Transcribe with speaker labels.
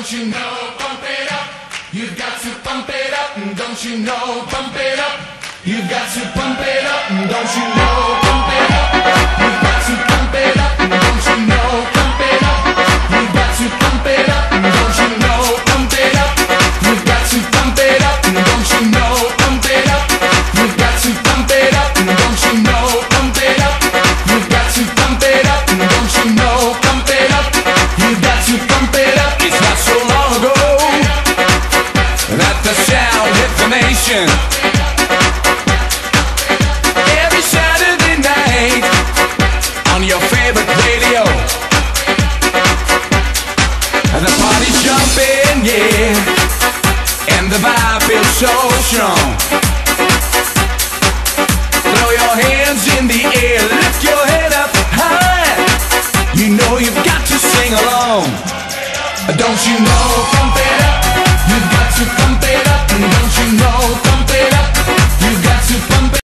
Speaker 1: Don't you know, pump it up. You've got to pump it up. Don't you know, pump it up. You've got to pump it up. Don't you know, pump it up. You've got to pump it up. Don't you know, pump it up. You've got to pump it up. Don't you know, pump it up. You've got to pump it up. Don't you know, pump it up. You've got to pump it up. Don't you know, pump it up. You've got to pump it up. Don't you know, pump it up. You've got to pump it up.
Speaker 2: It's not so long ago that the sound hit the nation. Every Saturday night on your favorite radio, and the party's jumping, yeah, and the vibe feels so strong. Throw your hands in the air, lift your head up high. You know you've got to sing along.
Speaker 1: Don't you know, pump it up. You've got to pump it up. Don't you know,